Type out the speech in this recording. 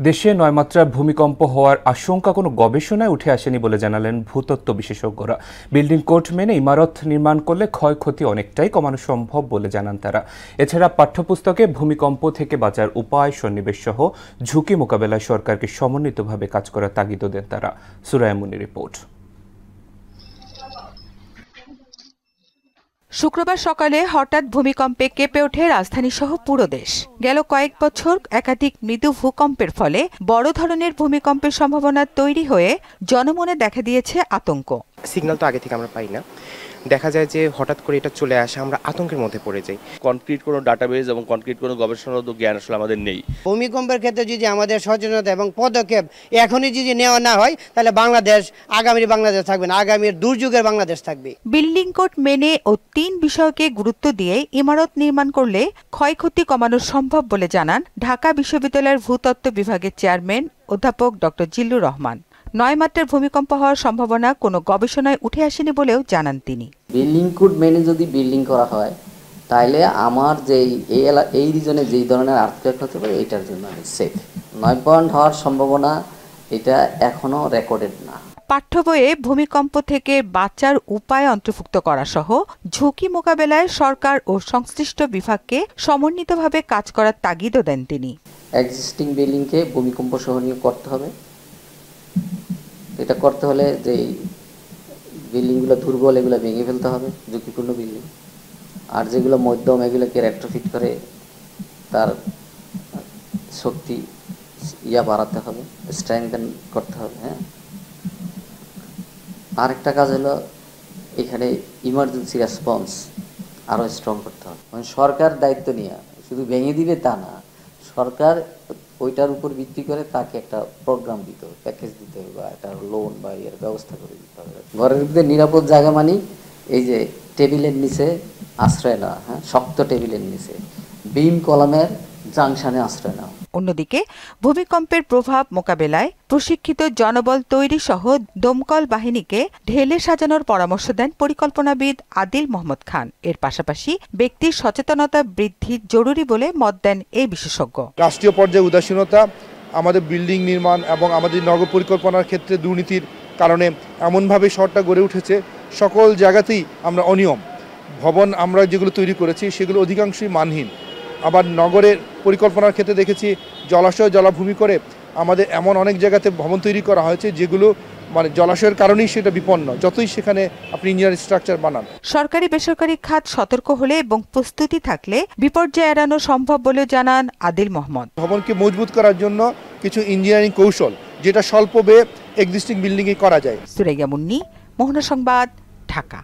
দেশে ৯ মাত্রার ভূমিকম্প হওয়ার আশঙ্কা কোনো গবেষণায় উঠে আসেনি বলে জানালেন ভূতত্ত্ব বিশেষজ্ঞরা। বিল্ডিং কোড মেনে ইমারত নির্মাণ করলে ক্ষয়ক্ষতি অনেকটাই কমানো সম্ভব বলে জানান তারা। এছাড়া পাঠ্যপুস্তকে ভূমিকম্প থেকে বাঁচার উপায় সন্নিবেশ সহ ঝুঁকি মোকাবেলায় সরকারকে সমন্বিতভাবে কাজ করার তাগিদও দেন তারা। সুরায়া মুনির রিপোর্ট। শুক্রবার সকালে হঠাৎ ভূমিকম্পে কেঁপে ওঠে রাজধানী সহ পুরো দেশ। গেল কয়েক বছর একাধিক মৃদু ভূকম্পের ফলে বড় ধরনের ভূমিকম্পের সম্ভাবনা তৈরি হয়ে জনমনে দেখা দিয়েছে আতঙ্ক। সিগন্যাল তো আগে থেকে আমরা পাই না, দেখা যায় যে হঠাৎ করে এটা চলে আসে, আমরা আতঙ্কের মধ্যে পড়ে যাই। কনক্রিট কোনো ডাটাবেস এবং কনক্রিট কোনো গবেষণাগত জ্ঞান আসলে আমাদের নেই। ভূমিকম্পের ক্ষেত্রে যদি আমাদের সচেতনতা এবং পদক্ষেপ এখনই যদি নেওয়া না হয়, তাহলে বাংলাদেশ আগামীর বাংলাদেশ থাকবে না, আগামীর দুর্যোগের বাংলাদেশ থাকবে। বিল্ডিং কোড মেনে ও ৩ বিষয়কে গুরুত্ব দিয়ে ইমারত নির্মাণ করলে ক্ষয়ক্ষতি কমানো সম্ভব বলে জানান ঢাকা বিশ্ববিদ্যালয়ের ভূতত্ত্ব বিভাগের চেয়ারম্যান অধ্যাপক ডক্টর জিল্লুর রহমান। ৯ মাত্রার ভূমিকম্প হওয়ার সম্ভাবনা কোনো গবেষণায় উঠে আসেনি বলেও জানান তিনি। বিল্ডিং কোড মেনে যদি বিল্ডিং করা হয়, তাহলে আমার এই রিজনে যেই ধরনের আর্থকোয়েক হতে পারে এটার জন্য সেফ। ৯ পয়েন্ট হওয়ার সম্ভাবনা এটা এখনো রেকর্ডেড না। পাঠ্য বইয়ে ভূমিকম্প থেকে বাঁচার উপায় অন্তর্ভুক্ত করা সহ ঝুঁকি মোকাবেলায় সরকার ও সংশ্লিষ্ট বিভাগকে সমন্বিতভাবে কাজ করার তাগিদও দেন তিনি। এক্সিস্টিং বিল্ডিংকে ভূমিকম্প সহনীয় করতে হবে। এটা করতে হলে যে বিল্ডিংগুলো দুর্বল এগুলো ভেঙে ফেলতে হবে, ঝুঁকিপূর্ণ বিল্ডিং। আর যেগুলো মধ্যম এগুলোকে রেট্রোফিট করে তার শক্তি বাড়াতে হবে, স্ট্রেংথেন করতে হবে। হ্যাঁ, আরেকটা কাজ হলো এখানে ইমার্জেন্সি রেসপন্স আরও স্ট্রং করতে হবে। মানে সরকার দায়িত্ব নিয়ে শুধু ভেঙে দিবে তা না, সরকার ওইটার উপর ভিত্তি করে তাকে একটা প্রোগ্রাম দিতে হবে, প্যাকেজ দিতে হবে, বা একটা লোন বা এর ব্যবস্থা করে দিতে হবে। ঘরের ভিতরে নিরাপদ জায়গা মানে এই যে টেবিলের নিচে আশ্রয় নেওয়া, হ্যাঁ, শক্ত টেবিলের নিচে, বিম কলামের জাংশনে আশ্রয় নেওয়া। অন্যদিকে ভূমিকম্পের প্রভাব মোকাবেলায় প্রশিক্ষিত জনবল তৈরি সহ দমকল বাহিনীকে ঢেলে সাজানোর পরামর্শ দেন পরিকল্পনাবিদ আদিল মোহাম্মদ খান। এর পাশাপাশি ব্যক্তির সচেতনতা বৃদ্ধি জরুরি বলে মত দেন এই বিশেষজ্ঞ। রাষ্ট্রীয় পর্যায়ে উদাসীনতা, আমাদের বিল্ডিং নির্মাণ এবং আমাদের নগর পরিকল্পনার ক্ষেত্রে দুর্নীতির কারণে এমনভাবে শহরটা গড়ে উঠেছে, সকল জায়গাতেই আমরা অনিয়ম। ভবন আমরা যেগুলো তৈরি করেছি সেগুলো অধিকাংশই মানহীন। আবার নগরের পরিকল্পনার ক্ষেত্রে দেখেছি জলাশয় জলাভূমি করে আমাদের এমন অনেক জায়গাতে ভবন তৈরি করা হয়েছে যেগুলো মানে জলাশয়ের কারণেই সেটা বিপন্ন, যতই সেখানে আপনি ইঞ্জিনিয়ারিং স্ট্রাকচার বানান। সরকারি বেসরকারি খাত সতর্ক হলে এবং প্রস্তুতি থাকলে বিপর্যয় এড়ানো সম্ভব বলে জানান আদিল মোহাম্মদ। ভবনকে মজবুত করার জন্য কিছু ইঞ্জিনিয়ারিং কৌশল যেটা স্বল্প ব্যয়ে এক্সিস্টিং বিল্ডিংয়ে করা যায়। সুরাইয়া মুন্নি, মোহনা সংবাদ, ঢাকা।